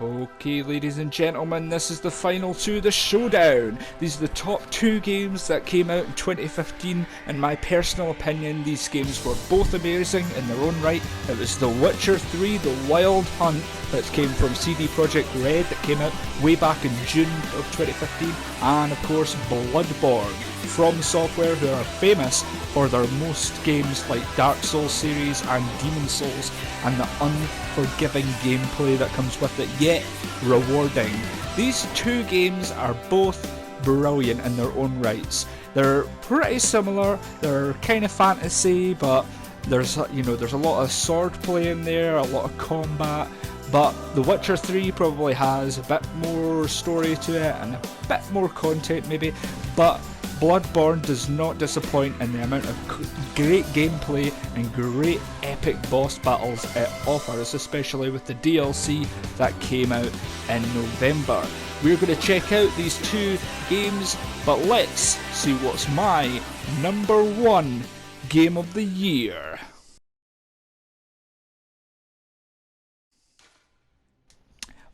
Okay, ladies and gentlemen, this is the final two, the Showdown. These are the top two games that came out in 2015. In my personal opinion, these games were both amazing in their own right. It was The Witcher 3, The Wild Hunt, that came from CD Projekt Red, that came out way back in June of 2015, and of course Bloodborne, from Software, who are famous for their most games like Dark Souls series and Demon Souls, and the unforgiving gameplay that comes with it, yet rewarding. These two games are both brilliant in their own rights. They're pretty similar, they're kind of fantasy, but there's a lot of sword play in there, a lot of combat. But The Witcher 3 probably has a bit more story to it and a bit more content maybe, but Bloodborne does not disappoint in the amount of great gameplay and great epic boss battles it offers, especially with the DLC that came out in November. We're going to check out these two games, but let's see what's my number one game of the year.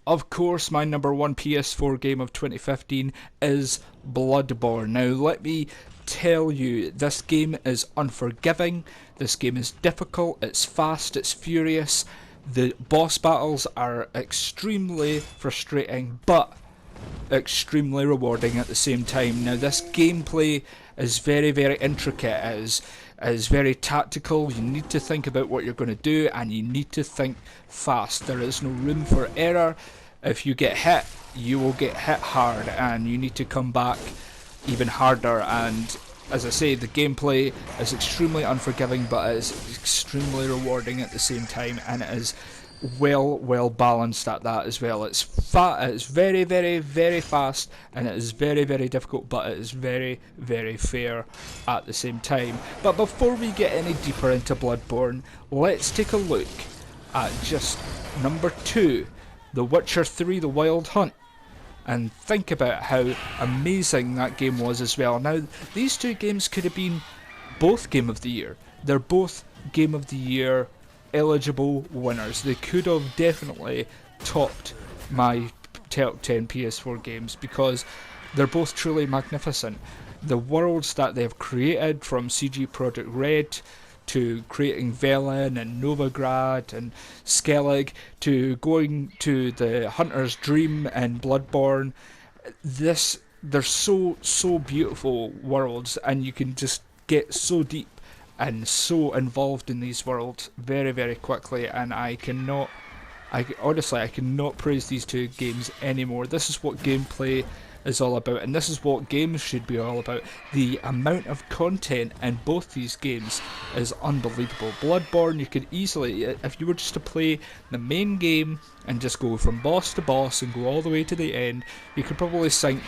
Of course, my number one PS4 game of 2015 is Bloodborne. Now, let me tell you, this game is unforgiving, this game is difficult, it's fast, it's furious, the boss battles are extremely frustrating, but extremely rewarding at the same time. Now, this gameplay is very, very intricate, it is very tactical. You need to think about what you're going to do, and you need to think fast. There is no room for error. If you get hit, you will get hit hard, and you need to come back even harder. And as I say, the gameplay is extremely unforgiving, but it is extremely rewarding at the same time, and it is well balanced at that as well. It's very, very, very fast, and it is very, very difficult, but it is very, very fair at the same time. But before we get any deeper into Bloodborne, let's take a look at just number 2, The Witcher 3, The Wild Hunt, and think about how amazing that game was as well. Now, these two games could have been both Game of the Year. They're both Game of the Year eligible winners. They could have definitely topped my top 10 PS4 games because they're both truly magnificent. The worlds that they've created, from CD Projekt Red to creating Velen and Novigrad and Skellig, to going to the Hunter's Dream and Bloodborne, they're so beautiful worlds, and you can just get so deep and so involved in these worlds very, very quickly, and I honestly cannot praise these two games anymore. This is what gameplay is all about, and this is what games should be all about. The amount of content in both these games is unbelievable. Bloodborne, you could easily, if you were just to play the main game and just go from boss to boss and go all the way to the end, you could probably sink,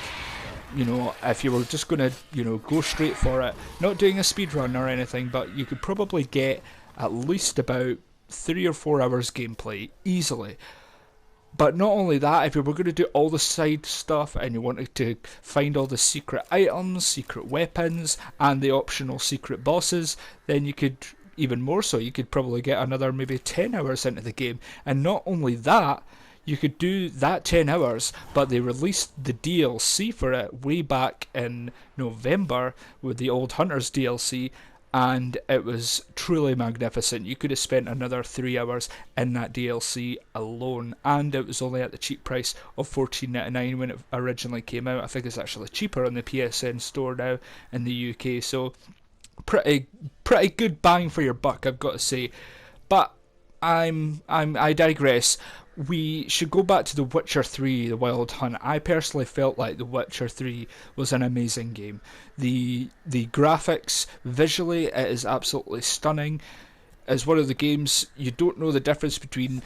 if you were just going to, go straight for it, not doing a speed run or anything, but you could probably get at least about 3 or 4 hours gameplay easily. But not only that, if you were going to do all the side stuff and you wanted to find all the secret items, secret weapons, and the optional secret bosses, then you could, even more so, you could probably get another maybe 10 hours into the game. And not only that, you could do that 10 hours, but they released the DLC for it way back in November with the Old Hunters DLC, and it was truly magnificent. You could have spent another 3 hours in that DLC alone, and it was only at the cheap price of $14.99 when it originally came out. I think it's actually cheaper on the PSN store now in the UK, so pretty good bang for your buck, I've got to say. But I digress. We should go back to The Witcher 3, The Wild Hunt. I personally felt like The Witcher 3 was an amazing game. The graphics, visually, it is absolutely stunning. As one of the games, you don't know the difference between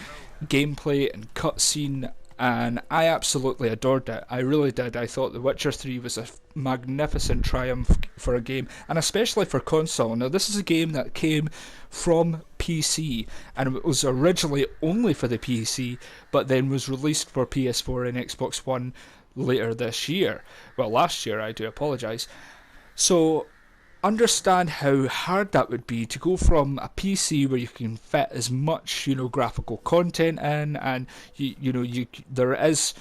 gameplay and cutscene, and I absolutely adored it. I really did. I thought The Witcher 3 was a magnificent triumph for a game, and especially for console. Now, this is a game that came from PC, and it was originally only for the PC, but then was released for PS4 and Xbox One later this year. Well, last year, I do apologise. So, understand how hard that would be to go from a PC where you can fit as much, graphical content in, and there is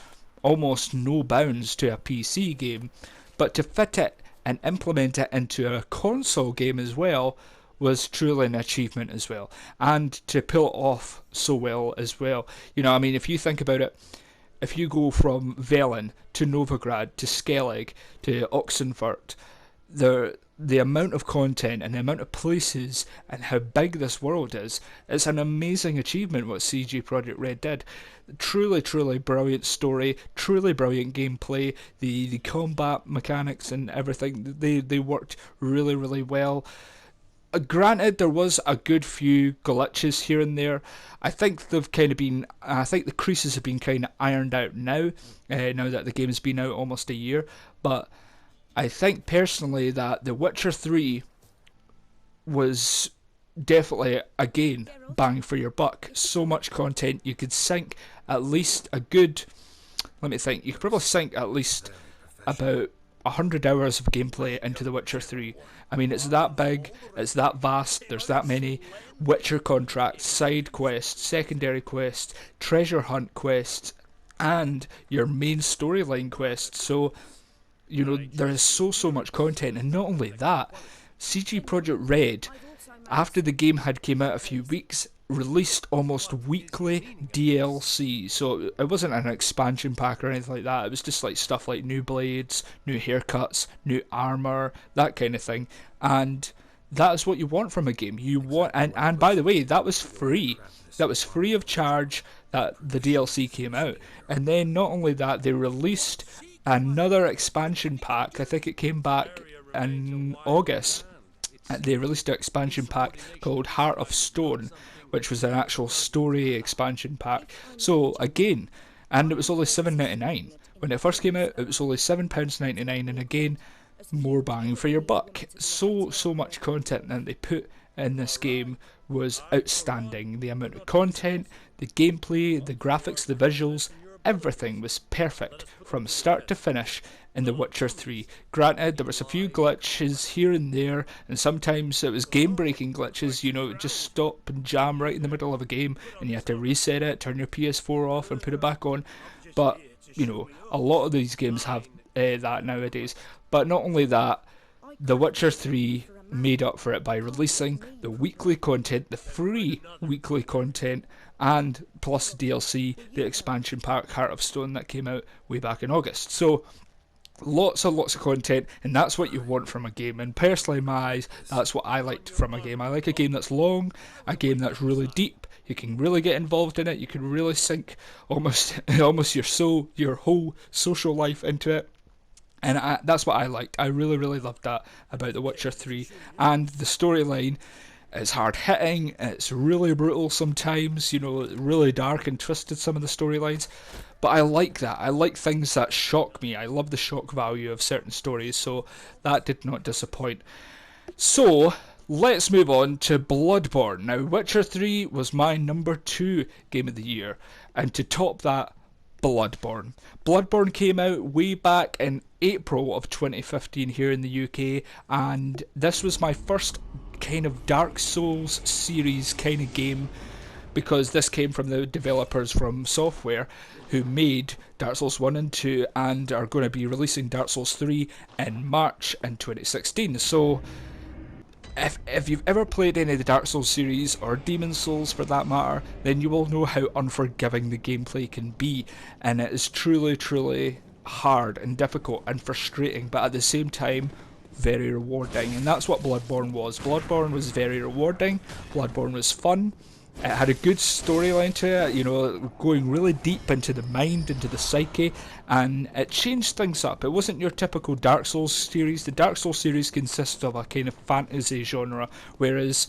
almost no bounds to a PC game, but to fit it and implement it into a console game as well was truly an achievement as well, and to pull it off so well as well. If you think about it, if you go from Velen to Novigrad to Skellig to Oxenfurt, the amount of content and the amount of places and how big this world is, it's an amazing achievement what CG Projekt Red did. Truly, truly brilliant story, truly brilliant gameplay, the combat mechanics and everything, they worked really, really well. Granted, there was a good few glitches here and there. I think the creases have been kind of ironed out now, now that the game's been out almost a year, but I think personally that The Witcher 3 was definitely, again, bang for your buck. So much content, you could sink at least a good, you could probably sink at least about 100 hours of gameplay into The Witcher 3. It's that big, it's that vast, there's that many Witcher contracts, side quests, secondary quests, treasure hunt quests, and your main storyline quests. So there is so much content, and not only that, CG Projekt Red, after the game had came out a few weeks, released almost weekly DLC. So it wasn't an expansion pack or anything like that, it was just like stuff like new blades, new haircuts, new armour, that kind of thing. And that is what you want from a game. And by the way, that was free. That was free of charge that the DLC came out. And then not only that, they released another expansion pack. I think it came back in August. They released an expansion pack called Heart of Stone, which was an actual story expansion pack. So again, and it was only $7.99. When it first came out, it was only £7.99, and again, more bang for your buck. So much content that they put in this game was outstanding. The amount of content, the gameplay, the graphics, the visuals, everything was perfect from start to finish in The Witcher 3. Granted, there was a few glitches here and there, and sometimes it was game-breaking glitches, it would just stop and jam right in the middle of a game, and you had to reset it, turn your PS4 off and put it back on. But, a lot of these games have that nowadays. But not only that, The Witcher 3 made up for it by releasing the weekly content, the free weekly content, and plus DLC, the expansion pack Heart of Stone that came out way back in August. So lots of content, and that's what you want from a game. And personally, in my eyes, that's what I liked from a game. I like a game that's long, a game that's really deep. You can really get involved in it. You can really sink almost your whole social life into it. And that's what I liked. I really, really loved that about The Witcher 3. And the storyline is hard hitting, it's really brutal sometimes, really dark and twisted, some of the storylines. But I like that. I like things that shock me. I love the shock value of certain stories, so that did not disappoint. So, let's move on to Bloodborne. Now, Witcher 3 was my number 2 game of the year, and to top that, Bloodborne. Bloodborne came out way back in April of 2015 here in the UK, and this was my first kind of Dark Souls series kind of game, because this came from the developers from Software who made Dark Souls 1 and 2 and are going to be releasing Dark Souls 3 in March in 2016. So if you've ever played any of the Dark Souls series, or Demon Souls for that matter, then you will know how unforgiving the gameplay can be, and it is truly, truly hard and difficult and frustrating, but at the same time very rewarding. And that's what Bloodborne was. Bloodborne was very rewarding, Bloodborne was fun, it had a good storyline to it, going really deep into the mind, into the psyche, and it changed things up. It wasn't your typical Dark Souls series. The Dark Souls series consists of a kind of fantasy genre, whereas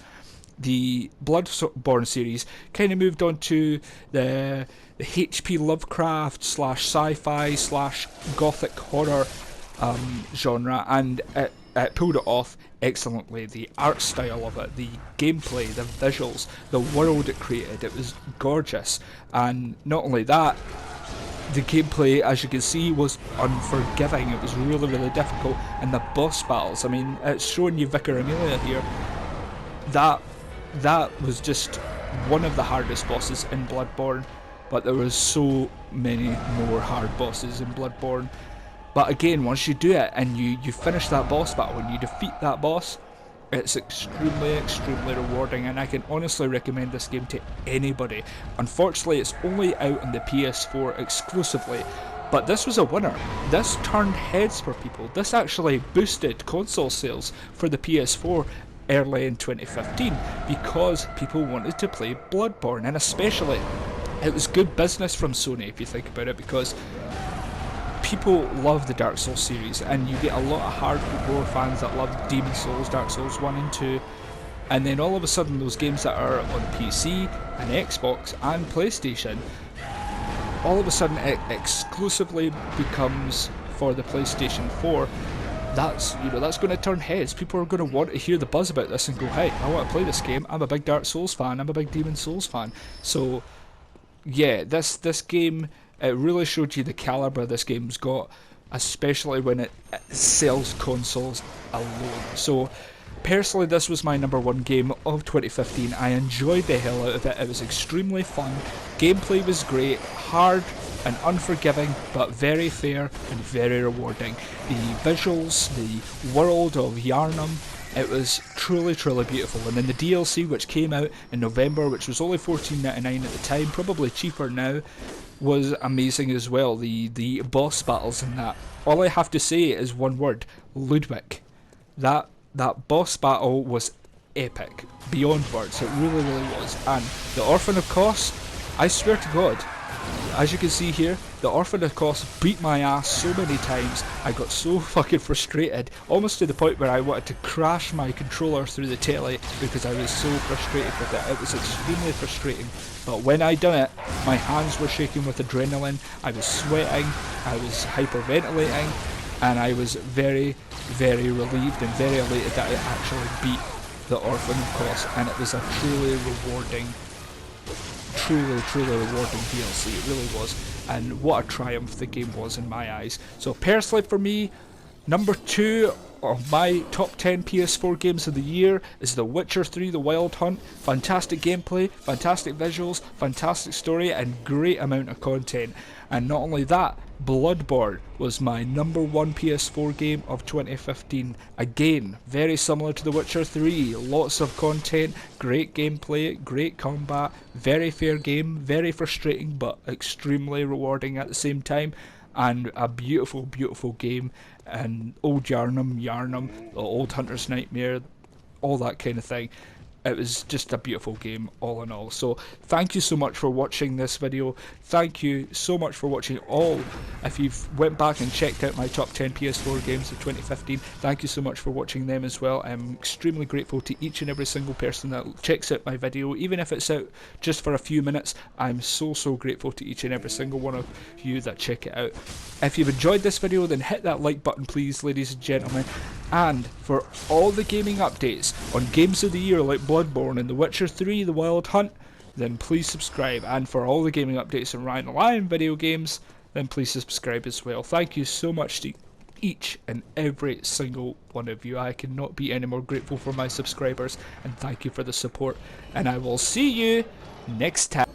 the Bloodborne series kind of moved on to the HP Lovecraft / sci-fi / gothic horror genre, and it pulled it off excellently. The art style of it, the gameplay, the visuals, the world it created, it was gorgeous. And not only that, the gameplay, as you can see, was unforgiving. It was really, really difficult. And the boss battles, I mean, it's showing you Vicar Amelia here. That was just one of the hardest bosses in Bloodborne, but there was so many more hard bosses in Bloodborne. But again, once you do it and you finish that boss battle and you defeat that boss, it's extremely, extremely rewarding, and I can honestly recommend this game to anybody. Unfortunately, it's only out on the PS4 exclusively, but this was a winner. This turned heads for people. This actually boosted console sales for the PS4 early in 2015 because people wanted to play Bloodborne, and especially it was good business from Sony if you think about it, because people love the Dark Souls series, and you get a lot of hardcore fans that love Demon Souls, Dark Souls 1 and 2, and then all of a sudden those games that are on PC and Xbox and PlayStation, all of a sudden it exclusively becomes for the PlayStation 4. That's going to turn heads. People are going to want to hear the buzz about this and go, hey, I want to play this game. I'm a big Dark Souls fan. I'm a big Demon Souls fan. So yeah, this game, it really showed you the calibre this game's got, especially when it sells consoles alone. So personally, this was my number one game of 2015. I enjoyed the hell out of it. It was extremely fun. Gameplay was great, hard and unforgiving, but very fair and very rewarding. The visuals, the world of Yharnam, it was truly, truly beautiful. And then the DLC, which came out in November, which was only $14.99 at the time, probably cheaper now, was amazing as well. The boss battles in that. All I have to say is one word: Ludwig. That boss battle was epic, beyond words. It really, really was. And the Orphan of Kos, I swear to God, as you can see here, the Orphan of Kos beat my ass so many times. I got so fucking frustrated, almost to the point where I wanted to crash my controller through the telly because I was so frustrated with it. It was extremely frustrating. But when I done it, my hands were shaking with adrenaline, I was sweating, I was hyperventilating, and I was very, very relieved and very elated that I actually beat the Orphan of Kos, and it was a truly rewarding, truly rewarding DLC. It really was, and what a triumph the game was in my eyes. So personally for me, number 2 of my top 10 PS4 games of the year is The Witcher 3 The Wild Hunt. Fantastic gameplay, fantastic visuals, fantastic story, and great amount of content. And not only that, Bloodborne was my number 1 PS4 game of 2015. Again, very similar to The Witcher 3, lots of content, great gameplay, great combat, very fair game, very frustrating but extremely rewarding at the same time, and a beautiful, beautiful game. And old Yharnam, the old Hunter's Nightmare, all that kind of thing. It was just a beautiful game all in all. So thank you so much for watching this video. Thank you so much for watching all. If you've went back and checked out my top 10 PS4 games of 2015, thank you so much for watching them as well. I'm extremely grateful to each and every single person that checks out my video, even if it's out just for a few minutes. I'm so grateful to each and every single one of you that check it out. If you've enjoyed this video, then hit that like button please, ladies and gentlemen. And for all the gaming updates on games of the year like Bloodborne and The Witcher 3 The Wild Hunt, then please subscribe. And for all the gaming updates on Ryan the Lion video games, then please subscribe as well. Thank you so much to each and every single one of you. I cannot be any more grateful for my subscribers, and thank you for the support. And I will see you next time.